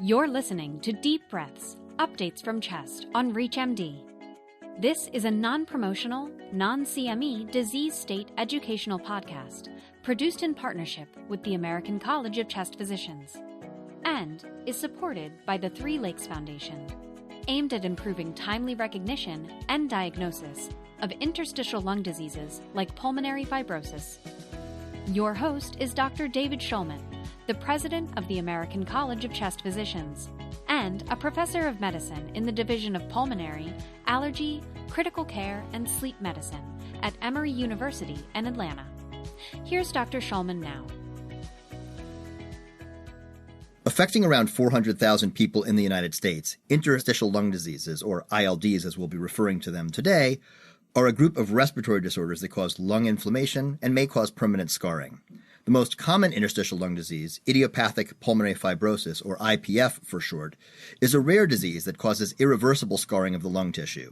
You're listening to Deep Breaths, updates from CHEST on ReachMD. This is a non-promotional, non-CME disease state educational podcast produced in partnership with the American College of Chest Physicians and is supported by the Three Lakes Foundation, aimed at improving timely recognition and diagnosis of interstitial lung diseases like pulmonary fibrosis. Your host is Dr. David Schulman, the president of the American College of Chest Physicians and a professor of medicine in the Division of Pulmonary, Allergy, Critical Care, and Sleep Medicine at Emory University in Atlanta. Here's Dr. Schulman now. Affecting around 400,000 people in the United States, interstitial lung diseases, or ILDs as we'll be referring to them today, are a group of respiratory disorders that cause lung inflammation and may cause permanent scarring. The most common interstitial lung disease, idiopathic pulmonary fibrosis, or IPF for short, is a rare disease that causes irreversible scarring of the lung tissue.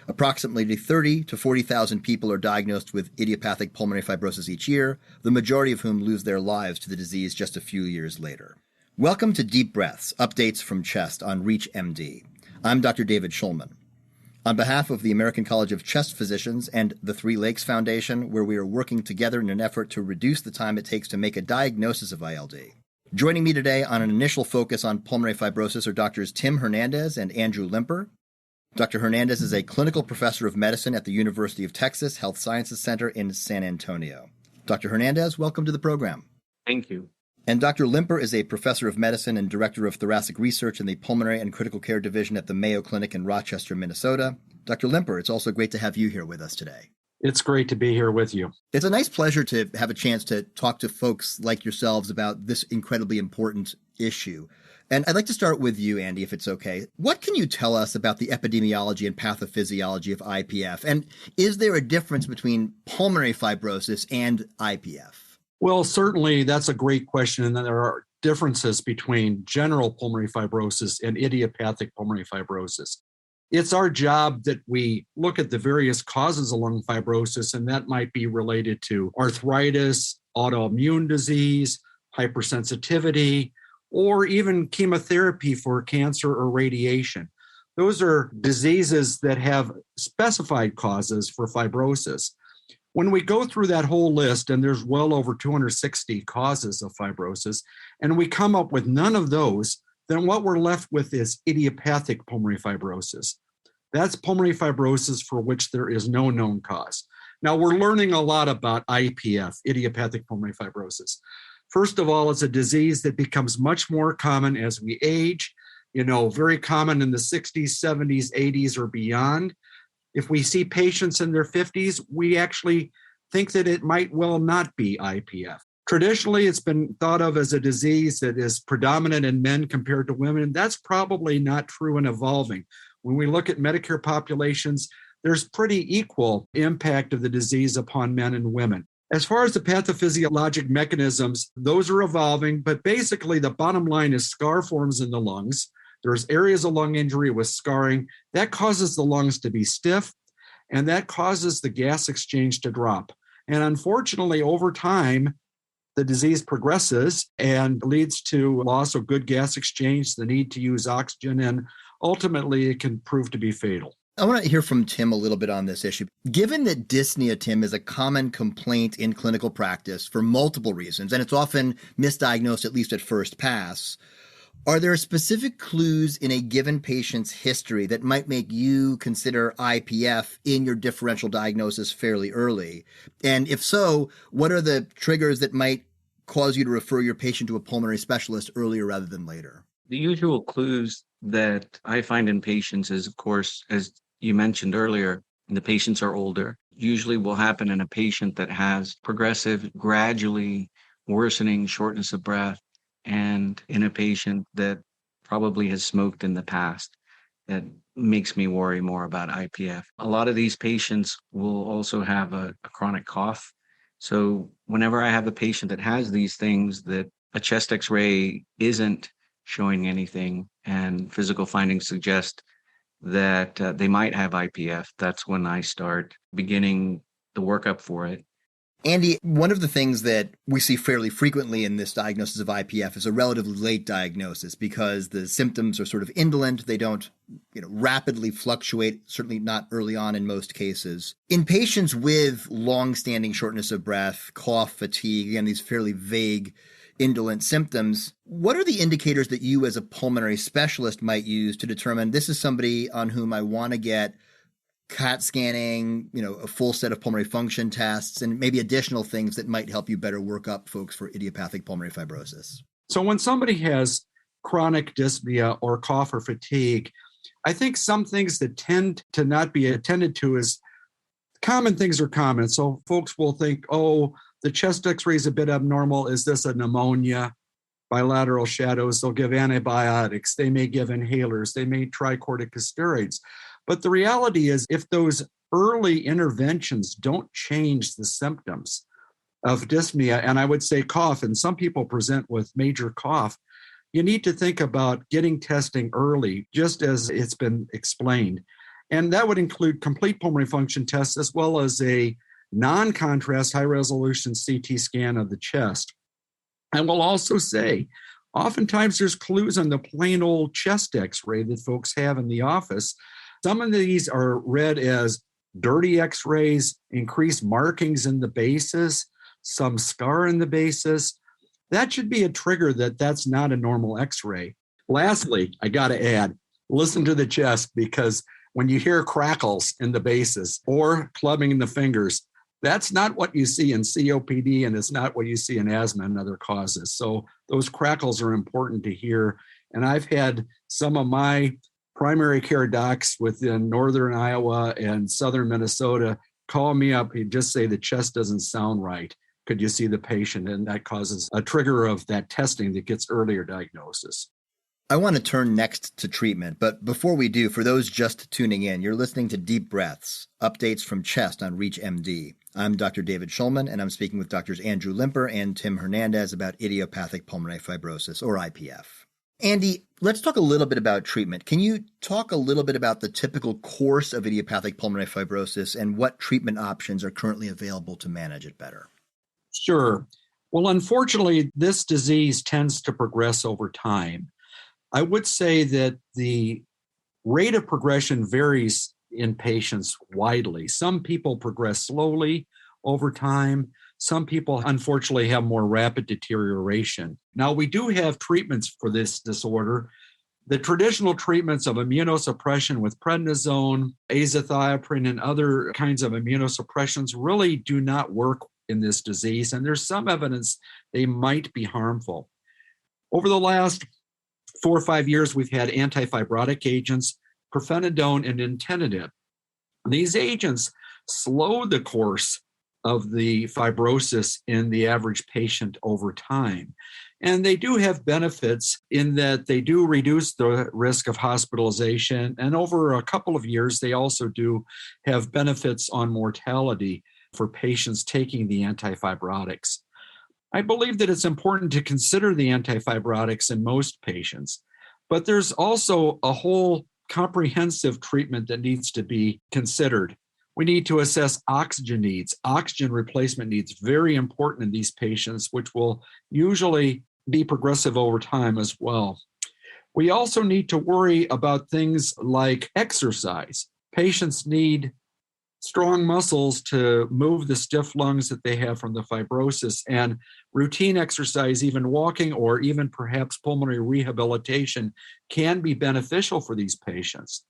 Approximately 30 to 40,000 people are diagnosed with idiopathic pulmonary fibrosis each year, the majority of whom lose their lives to the disease just a few years later. Welcome to Deep Breaths, updates from CHEST on ReachMD. I'm Dr. David Schulman. On behalf of the American College of Chest Physicians and the Three Lakes Foundation, where we are working together in an effort to reduce the time it takes to make a diagnosis of ILD. Joining me today on an initial focus on pulmonary fibrosis are Drs. Tim Hernandez and Andrew Limper. Dr. Hernandez is a clinical professor of medicine at the University of Texas Health Sciences Center in San Antonio. Dr. Hernandez, welcome to the program. Thank you. And Dr. Limper is a professor of medicine and director of thoracic research in the Pulmonary and Critical Care Division at the Mayo Clinic in Rochester, Minnesota. Dr. Limper, it's also great to have you here with us today. It's great to be here with you. It's a nice pleasure to have a chance to talk to folks like yourselves about this incredibly important issue. And I'd like to start with you, Andy, if it's okay. What can you tell us about the epidemiology and pathophysiology of IPF? And is there a difference between pulmonary fibrosis and IPF? Well, certainly that's a great question. And there are differences between general pulmonary fibrosis and idiopathic pulmonary fibrosis. It's our job that we look at the various causes of lung fibrosis, and that might be related to arthritis, autoimmune disease, hypersensitivity, or even chemotherapy for cancer or radiation. Those are diseases that have specified causes for fibrosis. When we go through that whole list, and there's well over 260 causes of fibrosis, and we come up with none of those, then what we're left with is idiopathic pulmonary fibrosis. That's pulmonary fibrosis for which there is no known cause. Now, we're learning a lot about IPF, idiopathic pulmonary fibrosis. First of all, it's a disease that becomes much more common as we age, very common in the 60s, 70s, 80s, or beyond. If we see patients in their 50s, we actually think that it might well not be IPF. Traditionally, it's been thought of as a disease that is predominant in men compared to women. That's probably not true and evolving. When we look at Medicare populations, there's pretty equal impact of the disease upon men and women. As far as the pathophysiologic mechanisms, those are evolving, but basically the bottom line is scar forms in the lungs. There's areas of lung injury with scarring. That causes the lungs to be stiff, and that causes the gas exchange to drop. And unfortunately, over time, the disease progresses and leads to loss of good gas exchange, the need to use oxygen, and ultimately it can prove to be fatal. I want to hear from Tim a little bit on this issue. Given that dyspnea, Tim, is a common complaint in clinical practice for multiple reasons, and it's often misdiagnosed at least at first pass, are there specific clues in a given patient's history that might make you consider IPF in your differential diagnosis fairly early? And if so, what are the triggers that might cause you to refer your patient to a pulmonary specialist earlier rather than later? The usual clues that I find in patients is, of course, as you mentioned earlier, the patients are older. Usually will happen in a patient that has progressive, gradually worsening shortness of breath, and in a patient that probably has smoked in the past. That makes me worry more about IPF. A lot of these patients will also have a chronic cough. So whenever I have a patient that has these things, that a chest X-ray isn't showing anything and physical findings suggest that they might have IPF, that's when I start beginning the workup for it. Andy, one of the things that we see fairly frequently in this diagnosis of IPF is a relatively late diagnosis because the symptoms are sort of indolent. They don't, rapidly fluctuate, certainly not early on in most cases. In patients with long-standing shortness of breath, cough, fatigue, again, these fairly vague, indolent symptoms, what are the indicators that you as a pulmonary specialist might use to determine this is somebody on whom I want to get CAT scanning, a full set of pulmonary function tests, and maybe additional things that might help you better work up folks for idiopathic pulmonary fibrosis? So when somebody has chronic dyspnea or cough or fatigue, I think some things that tend to not be attended to is common things are common. So folks will think, oh, the chest x-ray is a bit abnormal. Is this a pneumonia? Bilateral shadows, they'll give antibiotics. They may give inhalers. They may try corticosteroids. But the reality is, if those early interventions don't change the symptoms of dyspnea, and I would say cough, and some people present with major cough, you need to think about getting testing early, just as it's been explained. And that would include complete pulmonary function tests, as well as a non-contrast high-resolution CT scan of the chest. I will also say, oftentimes there's clues on the plain old chest x-ray that folks have in the office. Some of these are read as dirty x-rays, increased markings in the bases, some scar in the bases. That should be a trigger that that's not a normal x-ray. Lastly, I got to add, listen to the chest, because when you hear crackles in the bases or clubbing in the fingers, that's not what you see in COPD, and it's not what you see in asthma and other causes. So those crackles are important to hear. And I've had some of my primary care docs within northern Iowa and southern Minnesota call me up and just say the chest doesn't sound right. Could you see the patient? And that causes a trigger of that testing that gets earlier diagnosis. I want to turn next to treatment, but before we do, for those just tuning in, you're listening to Deep Breaths, updates from CHEST on ReachMD. I'm Dr. David Schulman, and I'm speaking with Drs. Andrew Limper and Tim Hernandez about idiopathic pulmonary fibrosis, or IPF. Andy, let's talk a little bit about treatment. Can you talk a little bit about the typical course of idiopathic pulmonary fibrosis and what treatment options are currently available to manage it better? Sure. Well, unfortunately, this disease tends to progress over time. I would say that the rate of progression varies in patients widely. Some people progress slowly over time. Some people, unfortunately, have more rapid deterioration. Now, we do have treatments for this disorder. The traditional treatments of immunosuppression with prednisone, azathioprine, and other kinds of immunosuppressions really do not work in this disease, and there's some evidence they might be harmful. Over the last 4 or 5 years, we've had antifibrotic agents, pirfenidone and nintedanib. These agents slow the course of the fibrosis in the average patient over time. And they do have benefits in that they do reduce the risk of hospitalization. And over a couple of years, they also do have benefits on mortality for patients taking the antifibrotics. I believe that it's important to consider the antifibrotics in most patients, but there's also a whole comprehensive treatment that needs to be considered. We need to assess oxygen needs. Oxygen replacement needs, very important in these patients, which will usually be progressive over time as well. We also need to worry about things like exercise. Patients need strong muscles to move the stiff lungs that they have from the fibrosis, and routine exercise, even walking or even perhaps pulmonary rehabilitation, can be beneficial for these patients.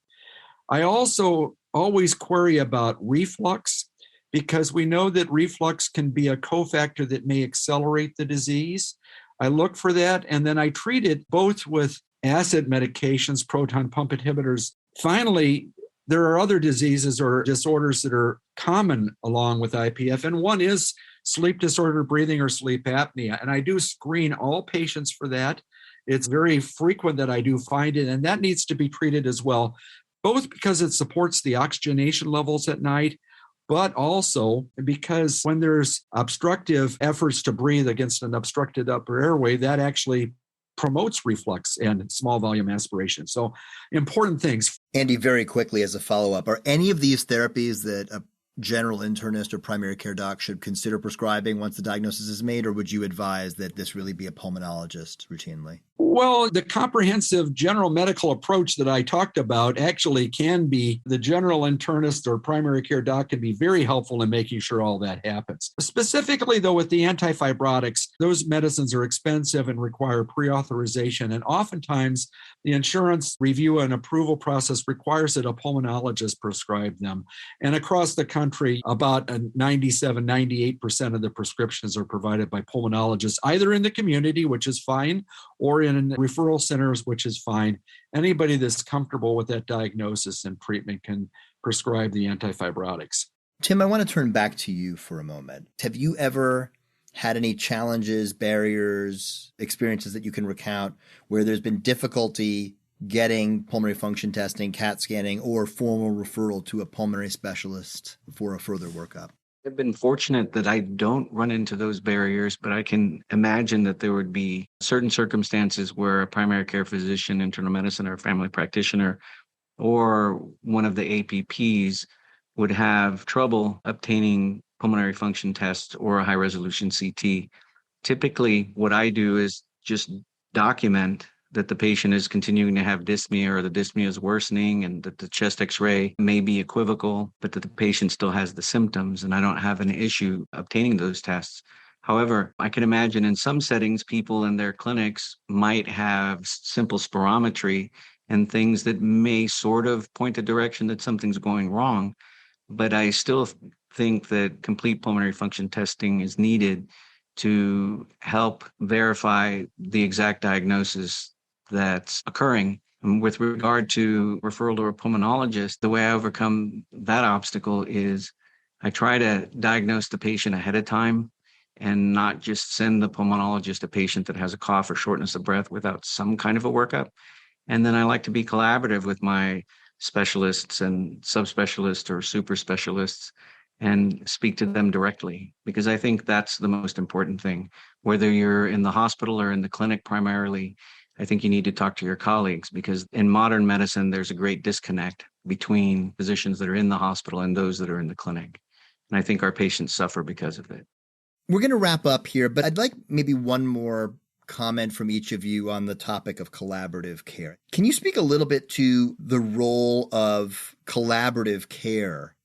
I also always query about reflux, because we know that reflux can be a cofactor that may accelerate the disease. I look for that, and then I treat it both with acid medications, proton pump inhibitors. Finally, there are other diseases or disorders that are common along with IPF, and one is sleep disordered breathing or sleep apnea. And I do screen all patients for that. It's very frequent that I do find it, and that needs to be treated as well, both because it supports the oxygenation levels at night, but also because when there's obstructive efforts to breathe against an obstructed upper airway, that actually promotes reflux and small volume aspiration. So important things. Andy, very quickly as a follow-up, are any of these therapies that a general internist or primary care doc should consider prescribing once the diagnosis is made, or would you advise that this really be a pulmonologist routinely? Well, the comprehensive general medical approach that I talked about actually can be the general internist or primary care doc can be very helpful in making sure all that happens. Specifically, though, with the antifibrotics, those medicines are expensive and require pre-authorization. And oftentimes, the insurance review and approval process requires that a pulmonologist prescribe them. And across the country, about 97, 98% of the prescriptions are provided by pulmonologists, either in the community, which is fine, or in referral centers, which is fine. Anybody that's comfortable with that diagnosis and treatment can prescribe the antifibrotics. Tim, I want to turn back to you for a moment. Have you ever had any challenges, barriers, experiences that you can recount where there's been difficulty getting pulmonary function testing, CAT scanning, or formal referral to a pulmonary specialist for a further workup? I've been fortunate that I don't run into those barriers, but I can imagine that there would be certain circumstances where a primary care physician, internal medicine, or family practitioner, or one of the APPs would have trouble obtaining pulmonary function tests or a high resolution CT. Typically, what I do is just document that the patient is continuing to have dyspnea, or the dyspnea is worsening, and that the chest x-ray may be equivocal, but that the patient still has the symptoms, and I don't have an issue obtaining those tests. However, I can imagine in some settings, people in their clinics might have simple spirometry and things that may sort of point the direction that something's going wrong. But I still think that complete pulmonary function testing is needed to help verify the exact diagnosis that's occurring. And with regard to referral to a pulmonologist, the way I overcome that obstacle is I try to diagnose the patient ahead of time and not just send the pulmonologist a patient that has a cough or shortness of breath without some kind of a workup. And then I like to be collaborative with my specialists and subspecialists or super specialists and speak to them directly, because I think that's the most important thing. Whether you're in the hospital or in the clinic primarily, I think you need to talk to your colleagues, because in modern medicine, there's a great disconnect between physicians that are in the hospital and those that are in the clinic. And I think our patients suffer because of it. We're going to wrap up here, but I'd like maybe one more comment from each of you on the topic of collaborative care. Can you speak a little bit to the role of collaborative care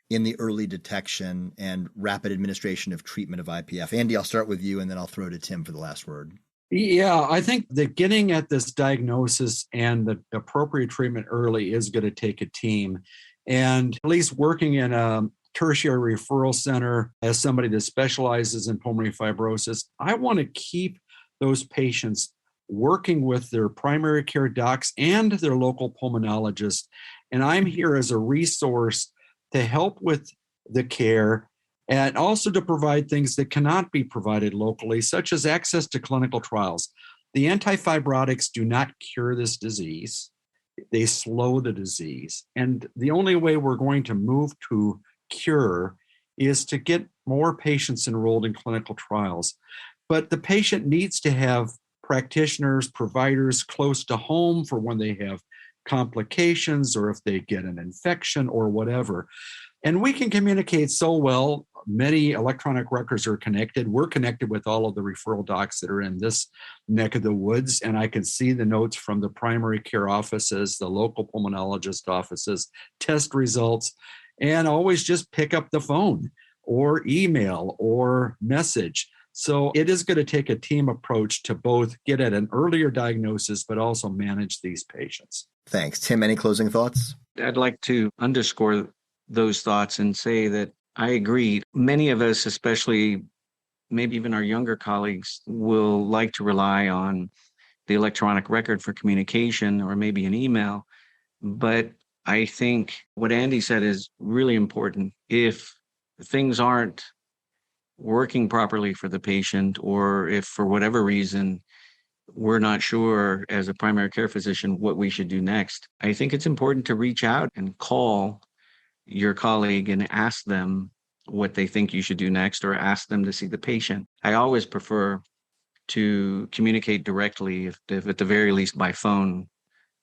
in the early detection and rapid administration of treatment of IPF? Andy, I'll start with you, and then I'll throw to Tim for the last word. Yeah, I think that getting at this diagnosis and the appropriate treatment early is going to take a team. And at least working in a tertiary referral center as somebody that specializes in pulmonary fibrosis, I want to keep those patients working with their primary care docs and their local pulmonologist. And I'm here as a resource to help with the care and also to provide things that cannot be provided locally, such as access to clinical trials. The antifibrotics do not cure this disease. They slow the disease. And the only way we're going to move to cure is to get more patients enrolled in clinical trials. But the patient needs to have practitioners, providers close to home for when they have complications or if they get an infection or whatever. And we can communicate so well. Many electronic records are connected. We're connected with all of the referral docs that are in this neck of the woods. And I can see the notes from the primary care offices, the local pulmonologist offices, test results, and always just pick up the phone or email or message. So it is going to take a team approach to both get at an earlier diagnosis, but also manage these patients. Thanks. Tim, any closing thoughts? I'd like to underscore those thoughts and say that I agree. Many of us, especially maybe even our younger colleagues, will like to rely on the electronic record for communication or maybe an email. But I think what Andy said is really important. If things aren't working properly for the patient, or if for whatever reason we're not sure as a primary care physician what we should do next, I think it's important to reach out and call your colleague and ask them what they think you should do next, or ask them to see the patient. I always prefer to communicate directly, if at the very least by phone,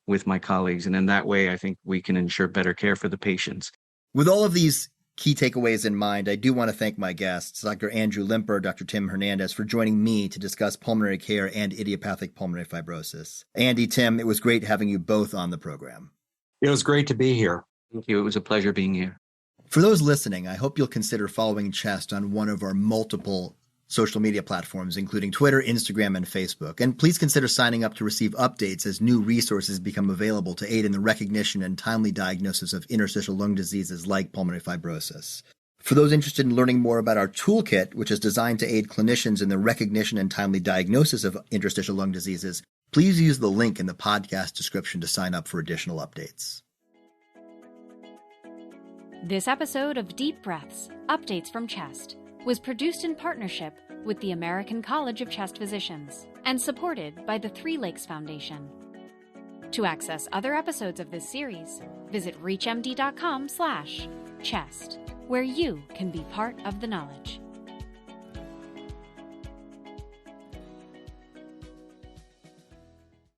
with my colleagues. And in that way, I think we can ensure better care for the patients. With all of these key takeaways in mind, I do want to thank my guests, Dr. Andrew Limper, Dr. Tim Hernandez, for joining me to discuss pulmonary care and idiopathic pulmonary fibrosis. Andy, Tim, it was great having you both on the program. It was great to be here. Thank you. It was a pleasure being here. For those listening, I hope you'll consider following CHEST on one of our multiple social media platforms, including Twitter, Instagram, and Facebook. And please consider signing up to receive updates as new resources become available to aid in the recognition and timely diagnosis of interstitial lung diseases like pulmonary fibrosis. For those interested in learning more about our toolkit, which is designed to aid clinicians in the recognition and timely diagnosis of interstitial lung diseases, please use the link in the podcast description to sign up for additional updates. This episode of Deep Breaths, Updates from CHEST, was produced in partnership with the American College of Chest Physicians and supported by the Three Lakes Foundation. To access other episodes of this series, visit reachmd.com/chest, where you can be part of the knowledge.